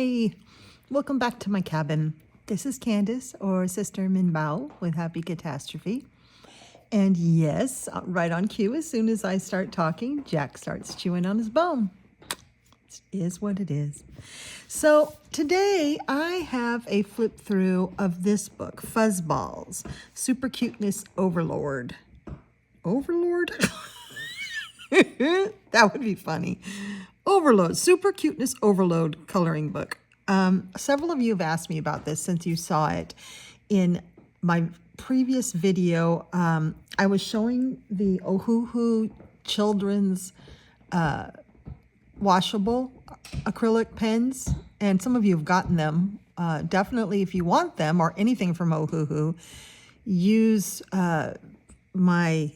Hi, welcome back to my cabin. This is Candice, or Sister Minh with Happy Catastrophe. And yes, right on cue, as soon as I start talking, Jack starts chewing on his bone. It is what it is. So today I have a flip through of this book, Fuzzballs, Super Cuteness Overlord. Overlord? That would be funny. Overload, Super Cuteness Overload coloring book. Several of you have asked me about this since you saw it in my previous video. I was showing the Ohuhu children's washable acrylic pens, and some of you have gotten them. Definitely, if you want them or anything from Ohuhu, use my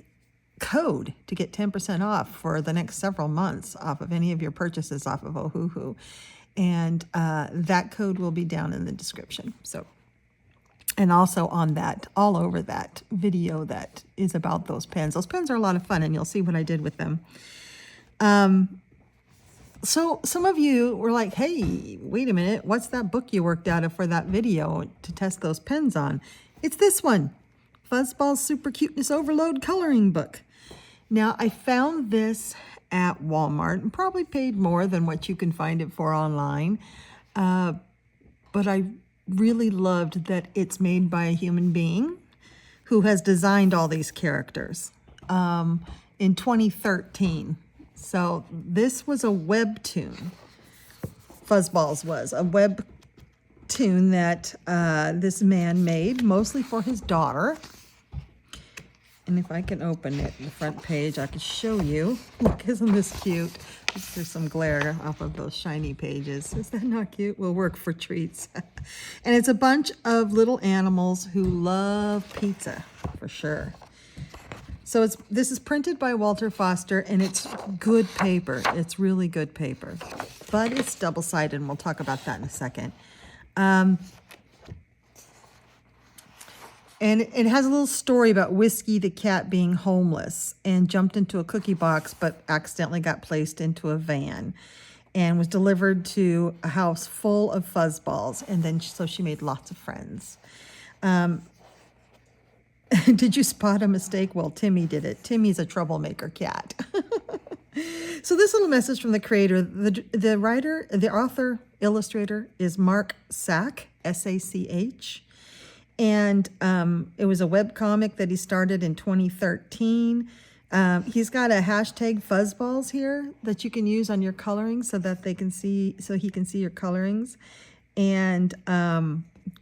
code to get 10% off for the next several months off of any of your purchases off of Ohuhu. And that code will be down in the description. So, and also on that, all over that video that is about those pens. Those pens are a lot of fun, and you'll see what I did with them. So some of you were like, hey, wait a minute, what's that book you worked out of for that video to test those pens on? It's this one, Fuzzballs Super Cuteness Overload Coloring Book. Now, I found this at Walmart and probably paid more than what you can find it for online. But I really loved that it's made by a human being who has designed all these characters in 2013. So this was a webtoon. Fuzzballs was a webtoon that this man made mostly for his daughter. And if I can open it, the front page, I can show you. Look, isn't this cute? There's some glare off of those shiny pages. Is that not cute? We'll work for treats. And it's a bunch of little animals who love pizza, for sure. So this is printed by Walter Foster, and it's good paper. It's really good paper. But it's double-sided, and we'll talk about that in a second. And it has a little story about Whiskey the cat being homeless and jumped into a cookie box, but accidentally got placed into a van and was delivered to a house full of fuzzballs. And then so she made lots of friends. Did you spot a mistake? Well, Timmy did it. Timmy's a troublemaker cat. So this little message from the creator, the writer, the author, illustrator is Mark Sach, S-A-C-H. And it was a webcomic that he started in 2013. He's got a hashtag Fuzzballs here that you can use on your coloring so that they can see, so he can see your colorings. And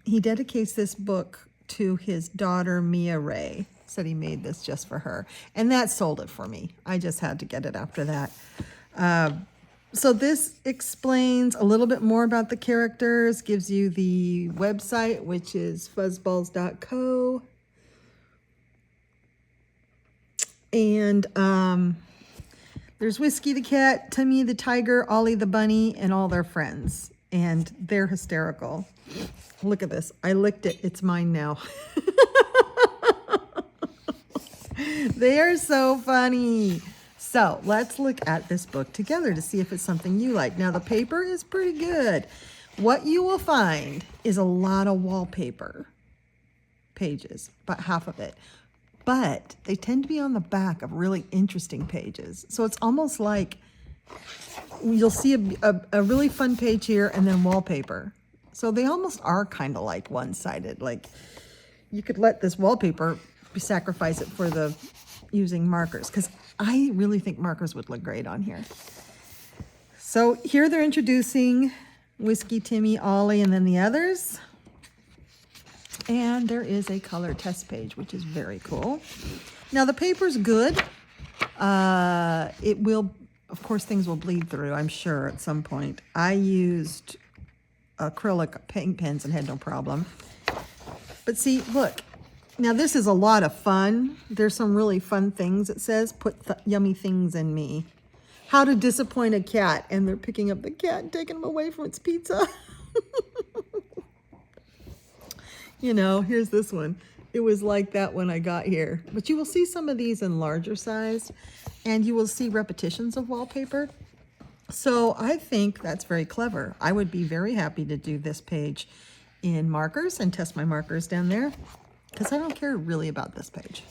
he dedicates this book to his daughter, Mia Ray. Said he made this just for her. And that sold it for me. I just had to get it after that. So this explains a little bit more about the characters, gives you the website, which is fuzzballs.co. And there's Whiskey the cat, Timmy the tiger, Ollie the bunny, and all their friends. And they're hysterical. Look at this. I licked it. It's mine now. They are so funny. So let's look at this book together to see if it's something you like. Now, the paper is pretty good. What you will find is a lot of wallpaper pages, about half of it. But they tend to be on the back of really interesting pages. So it's almost like you'll see a really fun page here and then wallpaper. So they almost are kind of like one-sided. Like you could let this wallpaper sacrifice it for the using markers, because I really think markers would look great on here. So here they're introducing Whiskey, Timmy, Ollie, and then the others. And there is a color test page, which is very cool. Now the paper's good. It will, of course, things will bleed through, I'm sure, at some point. I used acrylic paint pens and had no problem. But see, look. Now, this is a lot of fun. There's some really fun things. It says, put yummy things in me. How to disappoint a cat. And they're picking up the cat and taking him away from its pizza. You know, here's this one. It was like that when I got here. But you will see some of these in larger size. And you will see repetitions of wallpaper. So I think that's very clever. I would be very happy to do this page in markers and test my markers down there because I don't care really about this page.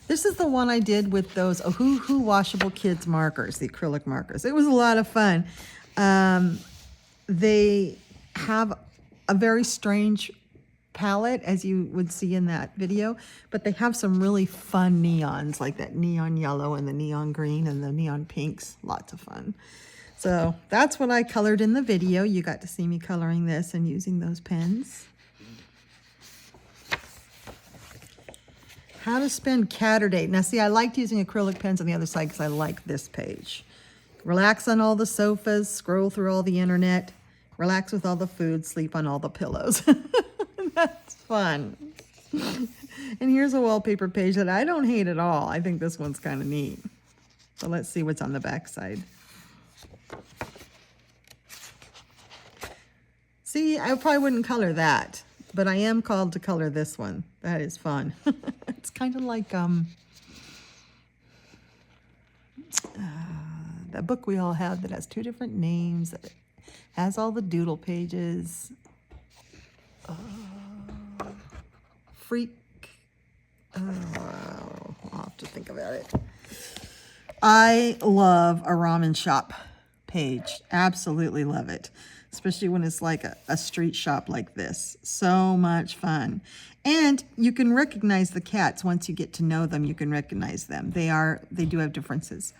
This is the one I did with those Ohuhu Washable Kids markers, the acrylic markers. It was a lot of fun. They have a very strange palette, as you would see in that video, but they have some really fun neons, like that neon yellow and the neon green and the neon pinks. Lots of fun. So that's what I colored in the video. You got to see me coloring this and using those pens. How to spend Catterday. Now see, I liked using acrylic pens on the other side because I like this page. Relax on all the sofas, scroll through all the internet, relax with all the food, sleep on all the pillows. That's fun. And here's a wallpaper page that I don't hate at all. I think this one's kind of neat. So let's see what's on the back side. See, I probably wouldn't color that, but I am called to color this one. That is fun. It's kind of like that book we all have that has two different names, that has all the doodle pages. Freak. I'll have to think about it. I love a ramen shop page. Absolutely love it. Especially when it's like a street shop like this. So much fun. And you can recognize the cats. Once you get to know them, you can recognize them. They do have differences.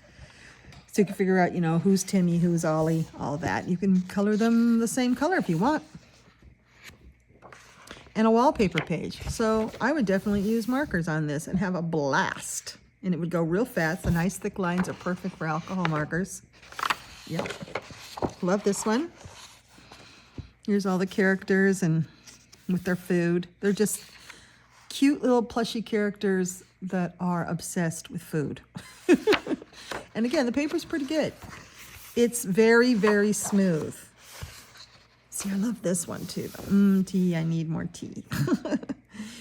So you can figure out, you know, who's Timmy, who's Ollie, all that. You can color them the same color if you want. And a wallpaper page. So I would definitely use markers on this and have a blast. And it would go real fast. The nice thick lines are perfect for alcohol markers. Yep. Love this one. Here's all the characters and with their food. They're just cute little plushy characters that are obsessed with food. And again, the paper's pretty good. It's very, very smooth. See, I love this one too. Tea, I need more tea.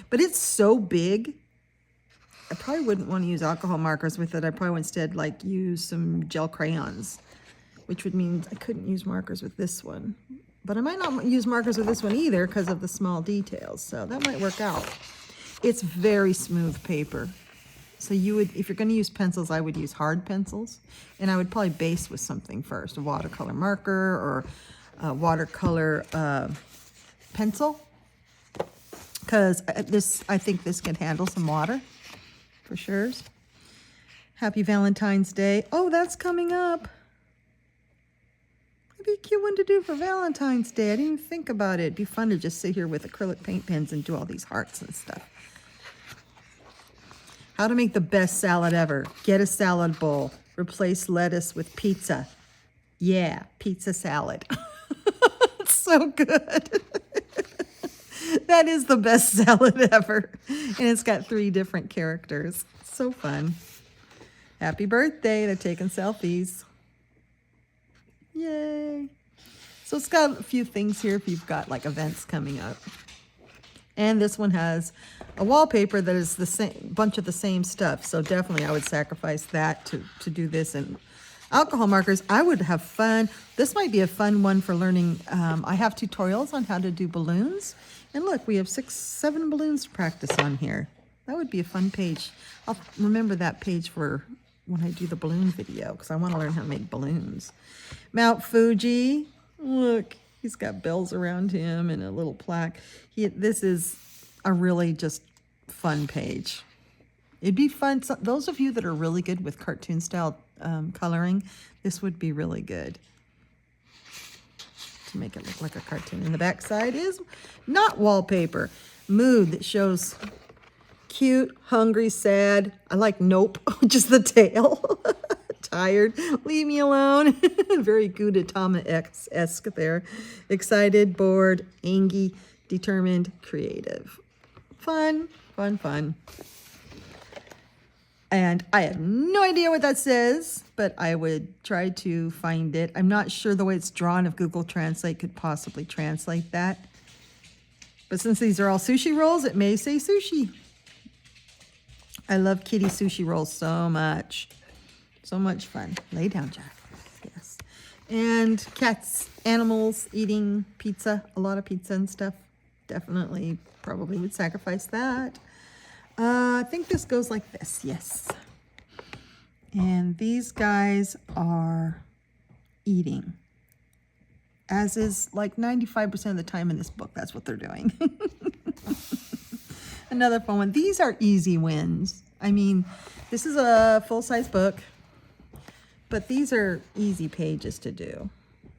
But it's so big. I probably wouldn't want to use alcohol markers with it. I probably would instead like use some gel crayons, which would mean I couldn't use markers with this one. But I might not use markers with this one either because of the small details. So that might work out. It's very smooth paper. So you would, if you're going to use pencils, I would use hard pencils. And I would probably base with something first, a watercolor marker or a watercolor pencil. Because I think this can handle some water for sure. Happy Valentine's Day. Oh, that's coming up. That'd be a cute one to do for Valentine's Day. I didn't even think about it. It'd be fun to just sit here with acrylic paint pens and do all these hearts and stuff. How to make the best salad ever. Get a salad bowl. Replace lettuce with pizza. Yeah, pizza salad. It's so good. That is the best salad ever. And it's got 3 different characters. So fun. Happy birthday. They're taking selfies. Yay. So it's got a few things here if you've got like events coming up. And this one has a wallpaper that is the same bunch of the same stuff. So definitely I would sacrifice that to do this. And alcohol markers, I would have fun. This might be a fun one for learning. I have tutorials on how to do balloons. And look, we have 6, 7 balloons to practice on here. That would be a fun page. I'll remember that page for when I do the balloon video because I want to learn how to make balloons. Mount Fuji, look, he's got bells around him and a little plaque. This is a really just fun page. It'd be fun. So those of you that are really good with cartoon style coloring, this would be really good to make it look like a cartoon. And the back side is not wallpaper. Mood that shows cute, hungry, sad. I like nope, which is the tail. Tired, leave me alone. Very Gudetama-esque there. Excited, bored, angry, determined, creative. Fun, fun, fun. And I have no idea what that says, but I would try to find it. I'm not sure the way it's drawn if Google Translate could possibly translate that. But since these are all sushi rolls, it may say sushi. I love kitty sushi rolls so much. So much fun. Lay down, Jack. Yes. And cats, animals, eating pizza, a lot of pizza and stuff. Definitely, probably would sacrifice that. I think this goes like this, yes. And these guys are eating. As is like 95% of the time in this book, that's what they're doing. Another fun one. These are easy wins. I mean, this is a full-size book, but these are easy pages to do.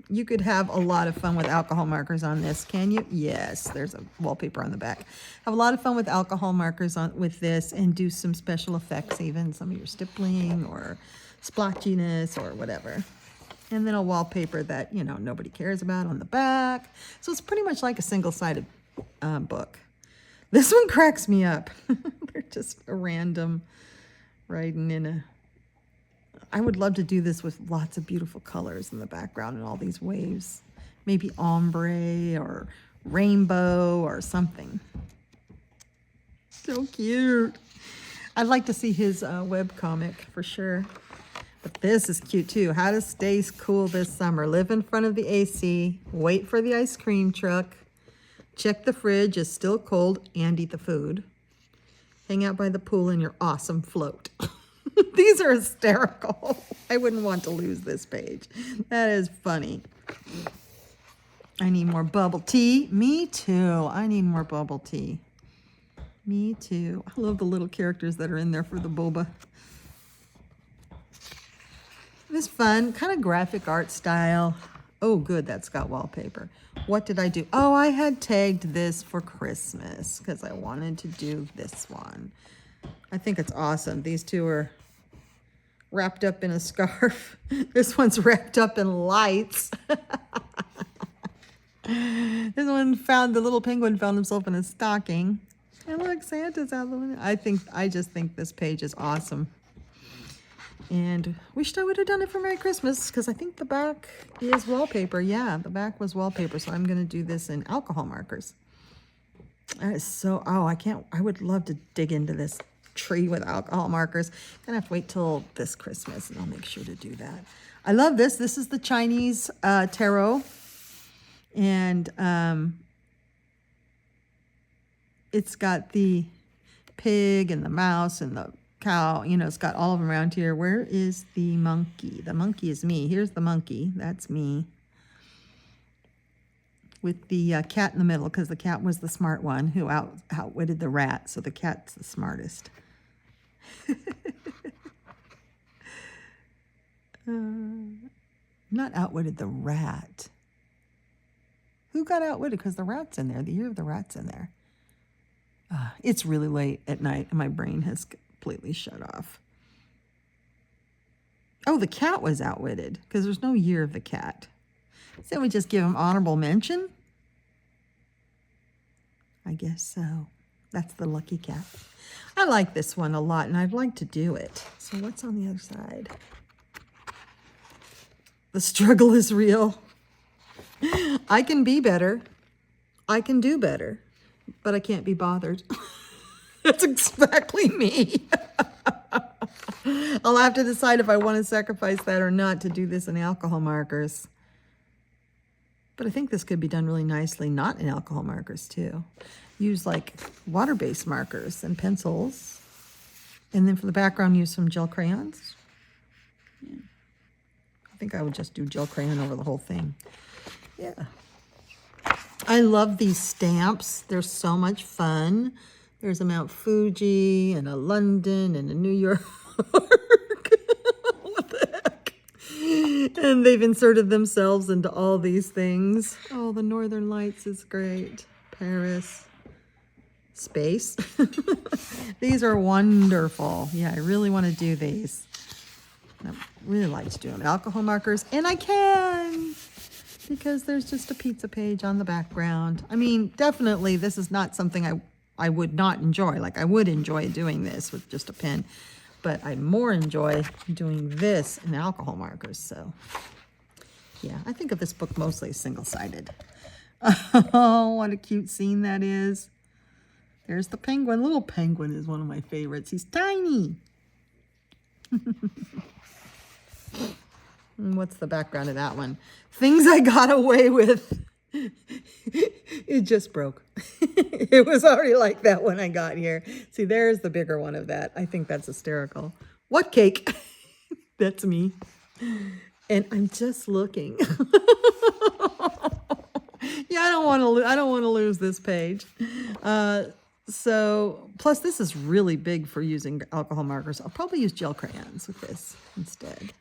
You could have a lot of fun with alcohol markers on this, can you? Yes, there's a wallpaper on the back. Have a lot of fun with alcohol markers with this and do some special effects, even some of your stippling or splotchiness or whatever. And then a wallpaper that, you know, nobody cares about on the back. So it's pretty much like a single-sided book. This one cracks me up. They're just a random writing in a... I would love to do this with lots of beautiful colors in the background and all these waves. Maybe ombre or rainbow or something. So cute. I'd like to see his web comic for sure. But this is cute too. How to stay cool this summer. Live in front of the AC. Wait for the ice cream truck. Check the fridge is still cold and eat the food. Hang out by the pool in your awesome float. These are hysterical. I wouldn't want to lose this page. That is funny. I need more bubble tea. Me too. I need more bubble tea. Me too. I love the little characters that are in there for the boba. This fun, kind of graphic art style. Oh, good, that's got wallpaper. What did I do? Oh, I had tagged this for Christmas because I wanted to do this one. I think it's awesome. These two are wrapped up in a scarf. This one's wrapped up in lights. This one the little penguin found himself in a stocking. And look, Santa's out the window. I just think this page is awesome. And wished I would have done it for Merry Christmas because I think the back is wallpaper. Yeah, the back was wallpaper. So I'm going to do this in alcohol markers. That is so, I would love to dig into this tree with alcohol markers. Gonna have to wait till this Christmas and I'll make sure to do that. I love this. This is the Chinese tarot. And it's got the pig and the mouse and the cow, you know, it's got all of them around here. Where is the monkey? The monkey is me. Here's the monkey. That's me. With the cat in the middle, because the cat was the smart one who outwitted the rat. So the cat's the smartest. Not outwitted the rat. Who got outwitted? Because the rat's in there. The ear of the rat's in there. It's really late at night and my brain has completely shut off. Oh, the cat was outwitted because there's no year of the cat. So we just give him honorable mention? I guess so. That's the lucky cat. I like this one a lot and I'd like to do it. So what's on the other side? The struggle is real. I can be better. I can do better. But I can't be bothered. That's exactly me. I'll have to decide if I want to sacrifice that or not to do this in alcohol markers. But I think this could be done really nicely, not in alcohol markers too. Use like water-based markers and pencils. And then for the background, use some gel crayons. Yeah. I think I would just do gel crayon over the whole thing. Yeah. I love these stamps. They're so much fun. There's a Mount Fuji and a London and a New York. What the heck? And they've inserted themselves into all these things. Oh, the Northern Lights is great. Paris. Space. These are wonderful. Yeah, I really want to do these. I really like to do them. Alcohol markers. And I can! Because there's just a pizza page on the background. I mean, definitely this is not something I would not enjoy. Like I would enjoy doing this with just a pen, but I more enjoy doing this in alcohol markers. So yeah, I think of this book mostly as single-sided. Oh, what a cute scene that is. There's the penguin. Little penguin is one of my favorites. He's tiny. And what's the background of that one? Things I got away with. It just broke. It was already like that when I got here. See, there's the bigger one of that. I think that's hysterical. What cake? That's me. And I'm just looking. Yeah, I don't want to lose this page. So, plus this is really big for using alcohol markers. I'll probably use gel crayons with this instead.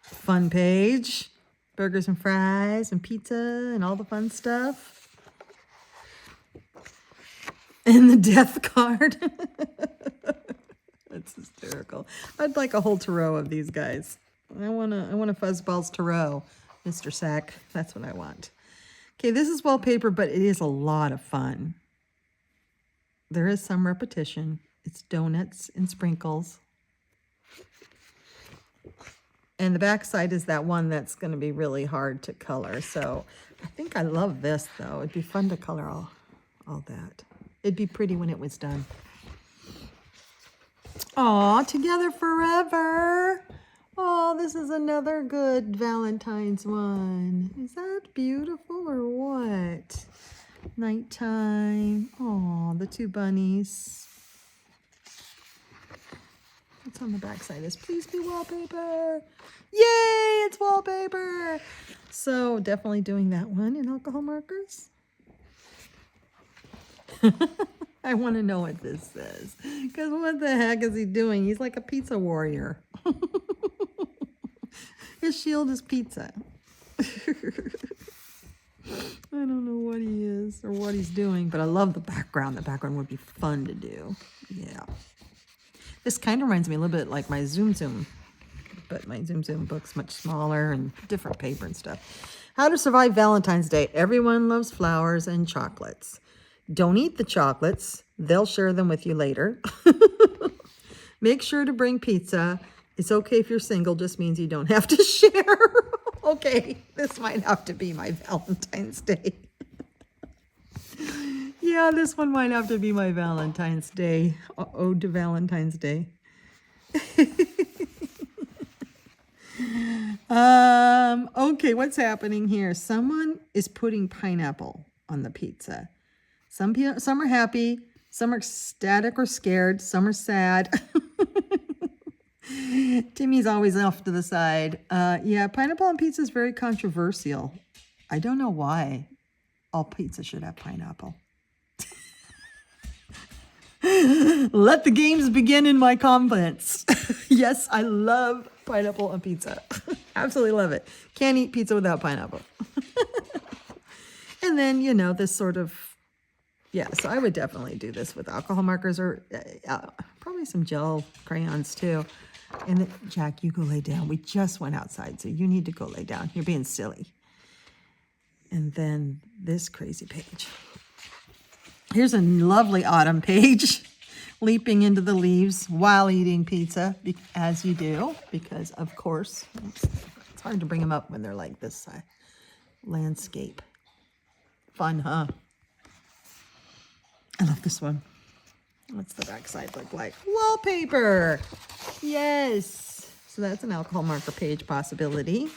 Fun page. Burgers and fries and pizza and all the fun stuff. And the death card. That's hysterical. I'd like a whole tarot of these guys. I want a Fuzzballs tarot, Mr. Sack. That's what I want. Okay, this is wallpaper, but it is a lot of fun. There is some repetition. It's donuts and sprinkles. And the back side is that one that's going to be really hard to color. So I think I love this, though. It'd be fun to color all that. It'd be pretty when it was done. Aw, Together Forever. Oh, this is another good Valentine's one. Is that beautiful or what? Nighttime. Oh, the two bunnies. What's on the back side? This please be wallpaper. Yay, it's wallpaper. So definitely doing that one in alcohol markers. I want to know what this says. Because what the heck is he doing? He's like a pizza warrior. His shield is pizza. I don't know what he is or what he's doing, but I love the background. The background would be fun to do. Yeah. This kind of reminds me a little bit like my Zoom Zoom, but my Zoom Zoom book's much smaller and different paper and stuff. How to Survive Valentine's Day. Everyone loves flowers and chocolates. Don't eat the chocolates. They'll share them with you later. Make sure to bring pizza. It's okay if you're single, just means you don't have to share. Okay, this might have to be my Valentine's Day. Yeah, this one might have to be my Valentine's Day. Ode to Valentine's Day. Okay, what's happening here? Someone is putting pineapple on the pizza. Some are happy, some are ecstatic or scared, some are sad. Timmy's always off to the side. Yeah, pineapple on pizza is very controversial. I don't know why all pizza should have pineapple. Let the games begin in my comments. Yes, I love pineapple on pizza. Absolutely love it. Can't eat pizza without pineapple. And then, you know, this sort of, yeah, so I would definitely do this with alcohol markers or probably some gel crayons too. And then, Jack, you go lay down. We just went outside, so you need to go lay down. You're being silly. And then this crazy page. Here's a lovely autumn page. Leaping into the leaves while eating pizza, as you do, because, of course, it's hard to bring them up when they're like this landscape. Fun, huh? I love this one. What's the back side look like? Wallpaper. Yes. So that's an alcohol marker page possibility.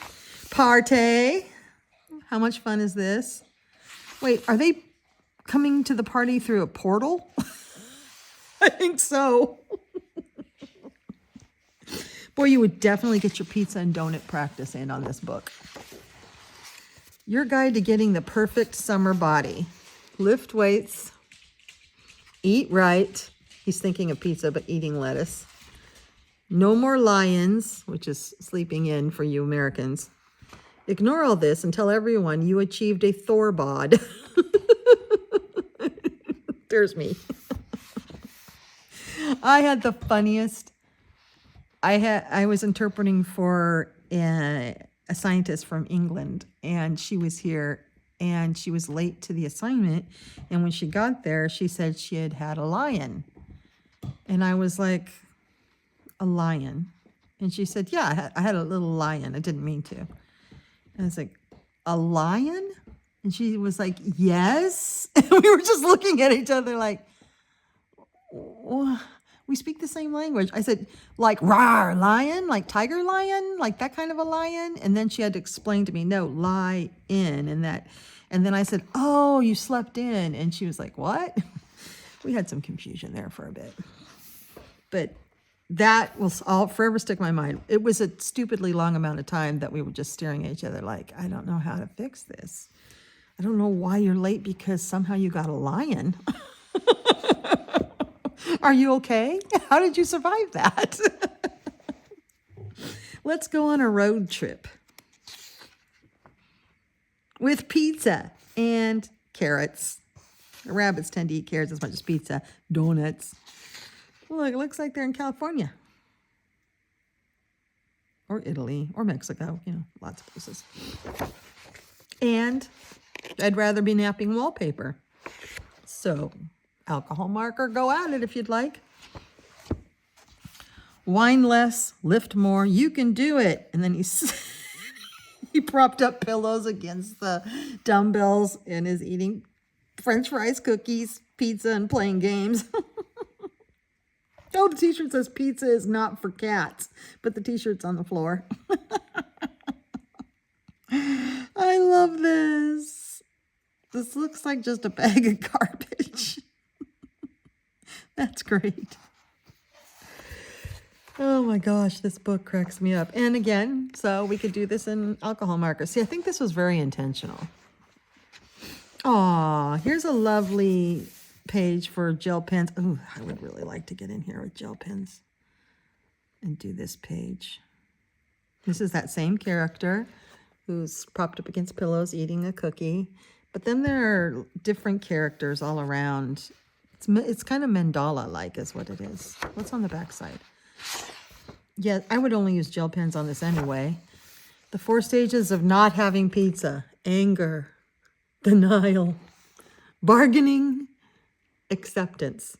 Party. How much fun is this? Wait, are they coming to the party through a portal? I think so. Boy, you would definitely get your pizza and donut practice in on this book. Your guide to getting the perfect summer body. Lift weights. Eat right. He's thinking of pizza, but eating lettuce. No more lions, which is sleeping in for you Americans. Ignore all this and tell everyone you achieved a Thor bod. There's me. I had the funniest. I was interpreting for a scientist from England, and she was here, and she was late to the assignment. And when she got there, she said she had had a lion. And I was like, a lion? And she said, yeah, I had a little lion. I didn't mean to. And I was like, a lion? And she was like, yes. And we were just looking at each other like, we We speak the same language. I said, like, rawr, lion, like tiger lion, like that kind of a lion. And then she had to explain to me, no, lie in. And then I said, oh, you slept in. And she was like, what? We had some confusion there for a bit. But that will all forever stick in my mind. It was a stupidly long amount of time that we were just staring at each other like, I don't know how to fix this. I don't know why you're late because somehow you got a lion. Are you okay? How did you survive that? Let's go on a road trip with pizza and carrots. Rabbits tend to eat carrots as much as pizza. Donuts. Look, it looks like they're in California. Or Italy, or Mexico, you know, lots of places. And I'd rather be napping wallpaper. So, alcohol marker, go at it if you'd like. Whine less, lift more, you can do it. And then he propped up pillows against the dumbbells and is eating French fries, cookies, pizza, and playing games. Oh, the t-shirt says pizza is not for cats, but the t-shirt's on the floor. I love this. This looks like just a bag of garbage. That's great. Oh my gosh, this book cracks me up. And again, so we could do this in alcohol markers. See, I think this was very intentional. Aw, here's a lovely page for gel pens. Oh, I would really like to get in here with gel pens and do this page. This is that same character who's propped up against pillows eating a cookie. But then there are different characters all around. It's kind of mandala-like is what it is. What's on the back side? Yeah, I would only use gel pens on this anyway. The 4 stages of not having pizza. Anger, denial, bargaining, acceptance.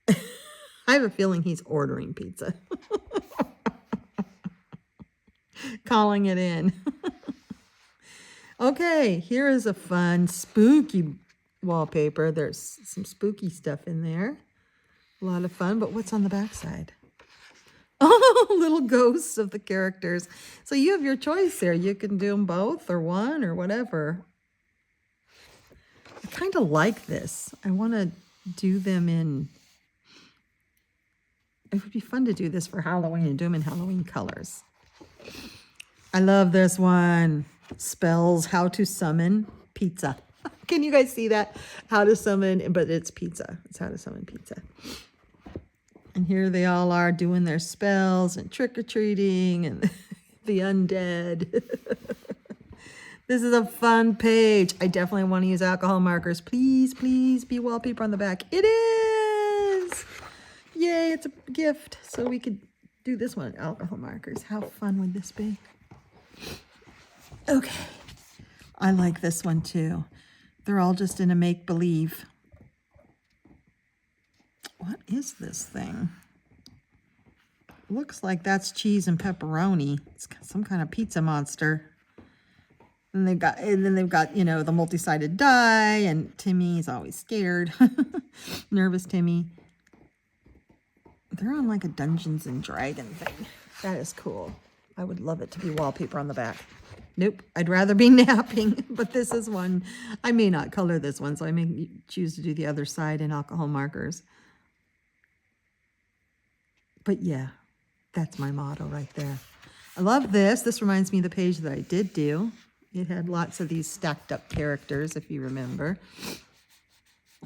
I have a feeling he's ordering pizza. Calling it in. Okay, here is a fun, spooky wallpaper. There's some spooky stuff in there. A lot of fun, but what's on the back side? Oh, little ghosts of the characters. So you have your choice there. You can do them both or one or whatever. I kind of like this. I want to do them in... It would be fun to do this for Halloween and do them in Halloween colors. I love this one. Spells how to summon pizza. Can you guys see that? How to summon, but it's pizza. It's how to summon pizza. And here they all are doing their spells and trick-or-treating and the undead. This is a fun page. I definitely want to use alcohol markers. Please, please be wallpaper on the back. It is! Yay, it's a gift. So we could do this one, alcohol markers. How fun would this be? Okay. I like this one too. They're all just in a make-believe. What is this thing? Looks like that's cheese and pepperoni. It's some kind of pizza monster. And then they've got, you know, the multi-sided die, and Timmy's always scared. Nervous Timmy. They're on like a Dungeons and Dragons thing. That is cool. I would love it to be wallpaper on the back. Nope, I'd rather be napping, but this is one. I may not color this one, so I may choose to do the other side in alcohol markers. But yeah, that's my motto right there. I love this. This reminds me of the page that I did do. It had lots of these stacked up characters, if you remember.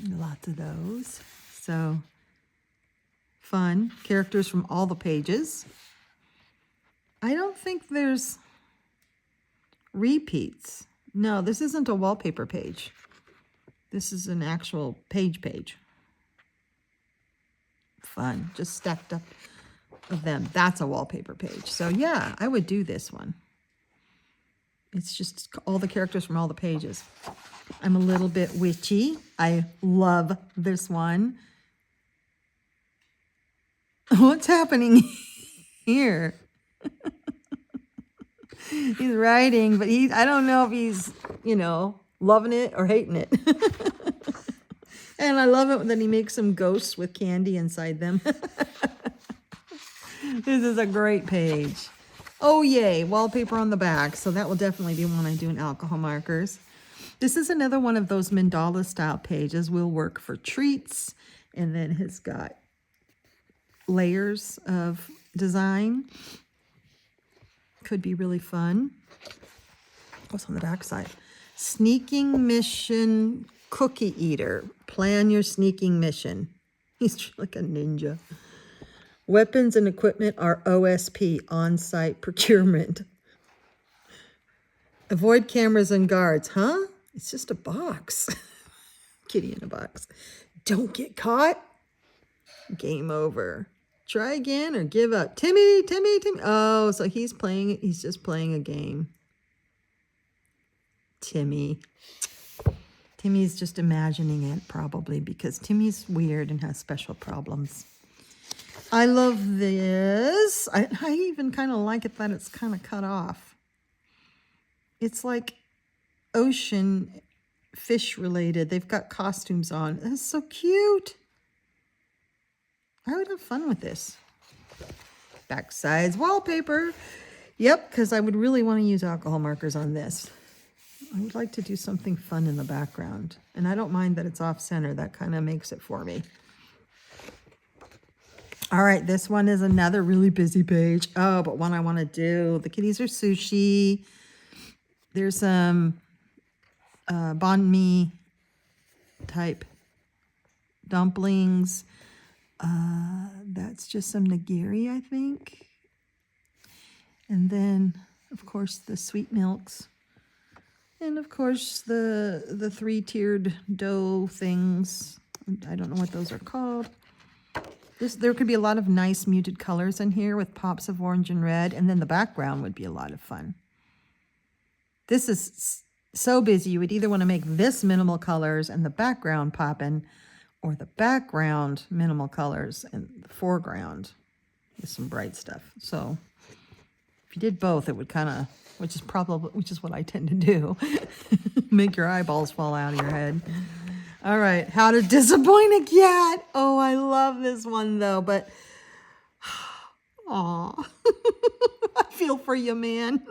Lots of those. So fun. Characters from all the pages. I don't think there's repeats. No, this isn't a wallpaper page. This is an actual page. Fun. Just stacked up of them. That's a wallpaper page. So yeah, I would do this one. It's just all the characters from all the pages. I'm a little bit witchy. I love this one. What's happening here? He's writing, but I don't know if he's, you know, loving it or hating it. And I love it when he makes some ghosts with candy inside them. This is a great page. Oh, yay, wallpaper on the back. So that will definitely be one I do in alcohol markers. This is another one of those mandala style pages. Will work for treats. And then it's got layers of design. Could be really fun. What's on the back side? Sneaking mission cookie eater. Plan your sneaking mission. He's like a ninja. Weapons and equipment are OSP, on-site procurement. Avoid cameras and guards. Huh? It's just a box. Kitty in a box. Don't get caught. Game over. Try again or give up. Timmy. Oh, so he's playing. He's just playing a game. Timmy's just imagining it probably because Timmy's weird and has special problems. I love this. I even kind of like it that it's kind of cut off. It's like ocean fish related. They've got costumes on. That's so cute. I would have fun with this. Backsides wallpaper. Yep, because I would really want to use alcohol markers on this. I would like to do something fun in the background. And I don't mind that it's off center. That kind of makes it for me. All right, this one is another really busy page. Oh, but one I want to do. The kitties are sushi. There's some banh mi type dumplings. That's just some nigiri, I think. And then, of course, the sweet milks. And, of course, the three-tiered dough things. I don't know what those are called. There could be a lot of nice muted colors in here with pops of orange and red, and then the background would be a lot of fun. This is so busy. You would either want to make this minimal colors and the background poppin', or the background minimal colors and the foreground with some bright stuff. So if you did both, it would kind of, which is what I tend to do, make your eyeballs fall out of your head. All right, how to disappoint a cat. Oh, I love this one though, but aw, I feel for you, man.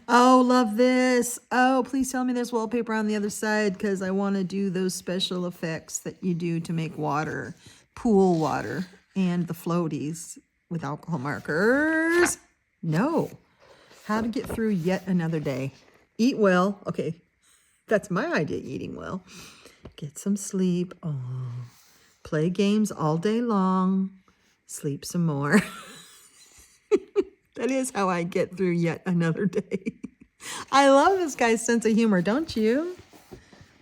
Oh, love this. Oh, please tell me there's wallpaper on the other side because I want to do those special effects that you do to make water, pool water, and the floaties with alcohol markers. No. How to get through yet another day. Eat well. Okay. That's my idea, eating well. Get some sleep. Oh, play games all day long. Sleep some more. That is how I get through yet another day. I love this guy's sense of humor, don't you?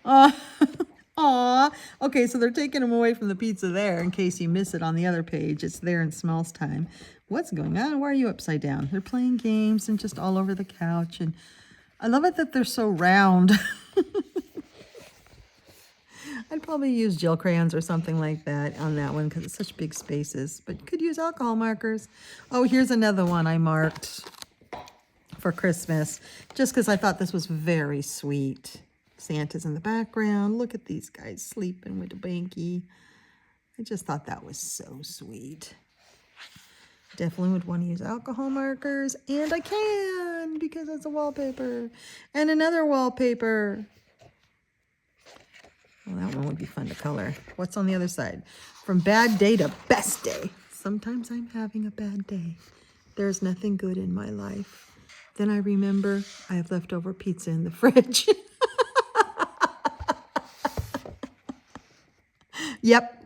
Aw. Okay, so they're taking him away from the pizza there in case you miss it on the other page. It's there in Smells Time. What's going on? Why are you upside down? They're playing games and just all over the couch. And I love it that they're so round. I'd probably use gel crayons or something like that on that one because it's such big spaces. But you could use alcohol markers. Oh, here's another one I marked for Christmas just because I thought this was very sweet. Santa's in the background. Look at these guys sleeping with a banky. I just thought that was so sweet. Definitely would want to use alcohol markers. And I can because it's a wallpaper. And another wallpaper. Well, that one would be fun to color. What's on the other side? From bad day to best day. Sometimes I'm having a bad day. There's nothing good in my life. Then I remember I have leftover pizza in the fridge. Yep,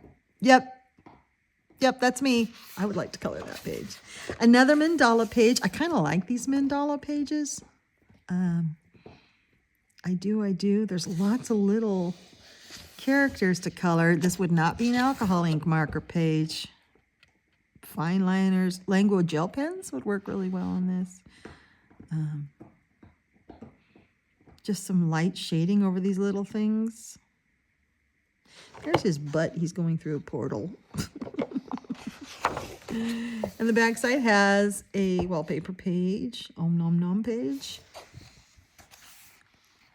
that's me. I would like to color that page. Another mandala page. I kind of like these mandala pages. I do. There's lots of little characters to color. This would not be an alcohol ink marker page. Fine liners, Language gel pens would work really well on this. Just some light shading over these little things. There's his butt. He's going through a portal. And the back side has a wallpaper page, Om Nom Nom page.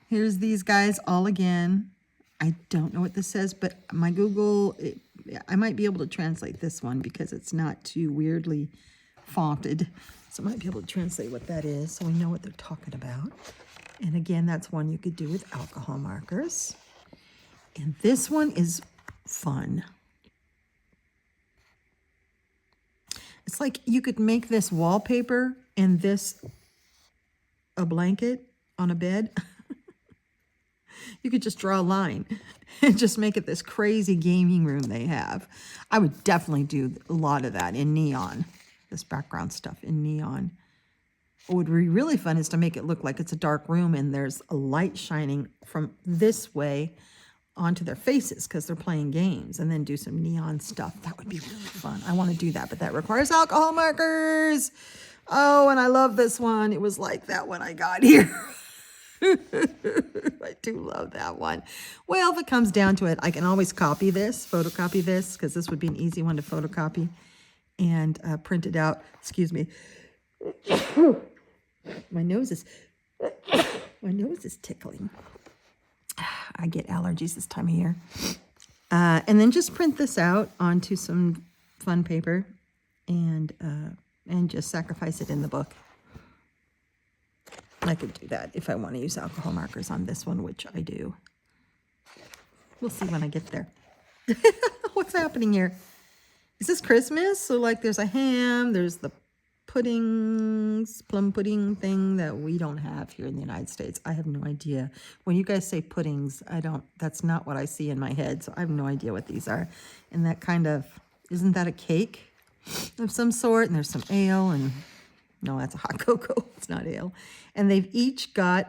Here's these guys all again. I don't know what this says, but my Google, I might be able to translate this one because it's not too weirdly fonted. So I might be able to translate what that is so we know what they're talking about. And again, that's one you could do with alcohol markers. And this one is fun. It's like you could make this wallpaper and this a blanket on a bed. You could just draw a line and just make it this crazy gaming room they have. I would definitely do a lot of that in neon, this background stuff in neon. What would be really fun is to make it look like it's a dark room and there's a light shining from this way onto their faces because they're playing games, and then do some neon stuff. That would be really fun. I want to do that, but that requires alcohol markers. Oh, and I love this one. It was like that when I got here. I do love that one. Well, if it comes down to it, I can always copy this, photocopy this, because this would be an easy one to photocopy and print it out. Excuse me. My nose is tickling. I get allergies this time of year. And then just print this out onto some fun paper and just sacrifice it in the book. I could do that if I want to use alcohol markers on this one, which I do. We'll see when I get there. What's happening here? Is this Christmas? So like there's a ham, there's the puddings, plum pudding thing that we don't have here in the United States. I have no idea. When you guys say puddings, that's not what I see in my head. So I have no idea what these are. And that kind of, isn't that a cake of some sort? And there's some ale and, no, that's a hot cocoa. It's not ale. And they've each got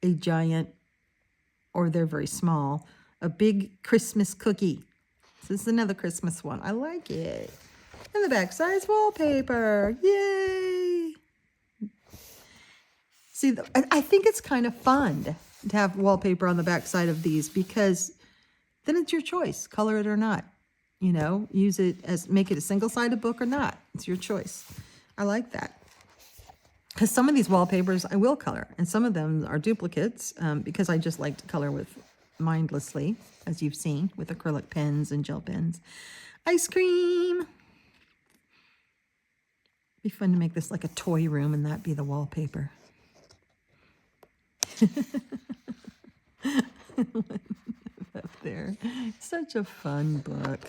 a giant, or they're very small, a big Christmas cookie. So this is another Christmas one. I like it. And the backside's wallpaper. Yay! See, I think it's kind of fun to have wallpaper on the backside of these because then it's your choice, color it or not. You know, use it as, make it a single-sided book or not. It's your choice. I like that. Because some of these wallpapers I will color, and some of them are duplicates because I just like to color with mindlessly, as you've seen, with acrylic pens and gel pens. Ice cream! Be fun to make this like a toy room and that be the wallpaper. Up there. Such a fun book.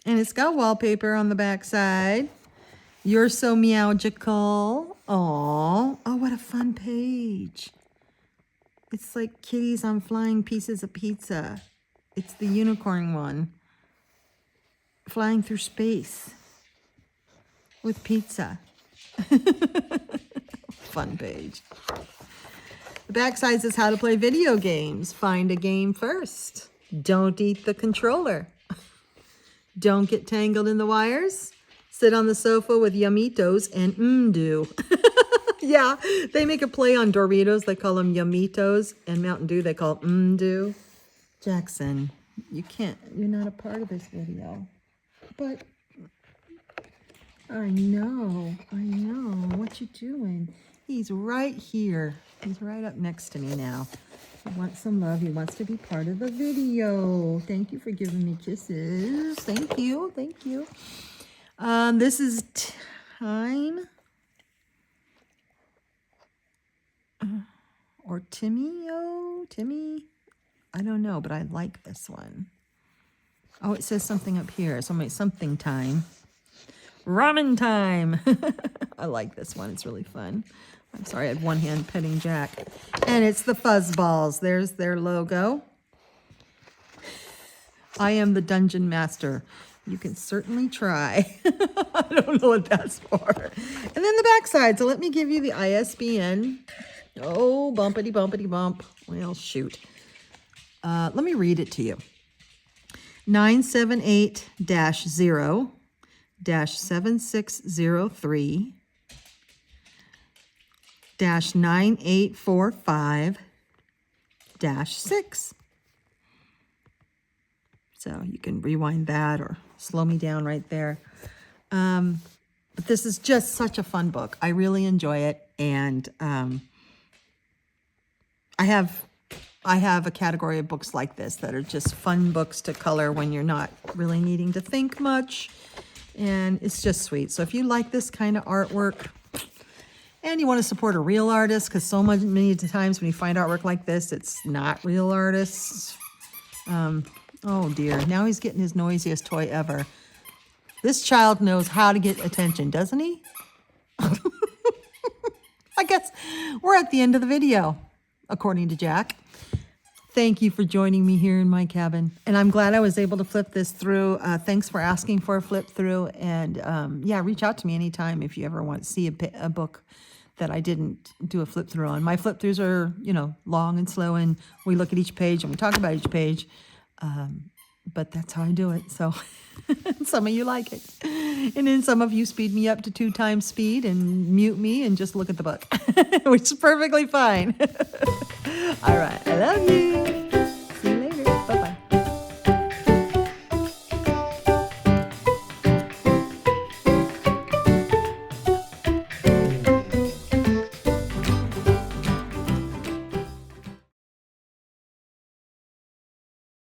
And it's got wallpaper on the back side. You're so meowgical. Aww. Oh, what a fun page. It's like kitties on flying pieces of pizza. It's the unicorn one. Flying through space with pizza. Fun page. The backside says how to play video games. Find a game first. Don't eat the controller. Don't get tangled in the wires. Sit on the sofa with Yummitos and do. Yeah, they make a play on Doritos. They call them Yummitos, and Mountain Dew they call do. Jackson, you're not a part of this video. But I know. What you doing? He's right here. He's right up next to me now. He wants some love. He wants to be part of the video. Thank you for giving me kisses. Thank you. This is Time. Or Timmy. I don't know, but I like this one. Oh, it says something up here. Something time. Ramen time. I like this one. It's really fun. I'm sorry, I had one hand petting Jack. And it's the Fuzzballs. There's their logo. I am the dungeon master. You can certainly try. I don't know what that's for. And then the backside. So let me give you the ISBN. Oh, bumpity bump. Well, shoot. Let me read it to you. 978-0-7603-9845-6. So you can rewind that or slow me down right there. But this is just such a fun book. I really enjoy it. And I have I have a category of books like this that are just fun books to color when you're not really needing to think much. And it's just sweet. So if you like this kind of artwork and you want to support a real artist, because many times when you find artwork like this, it's not real artists. Oh dear, now he's getting his noisiest toy ever. This child knows how to get attention, doesn't he? I guess we're at the end of the video, according to Jack. Thank you for joining me here in my cabin. And I'm glad I was able to flip this through. Thanks for asking for a flip through. And yeah, reach out to me anytime if you ever want to see a book that I didn't do a flip through on. My flip throughs are, long and slow, and we look at each page and we talk about each page. But that's how I do it. So some of you like it. And then some of you speed me up to 2 times speed and mute me and just look at the book, which is perfectly fine. All right. I love you.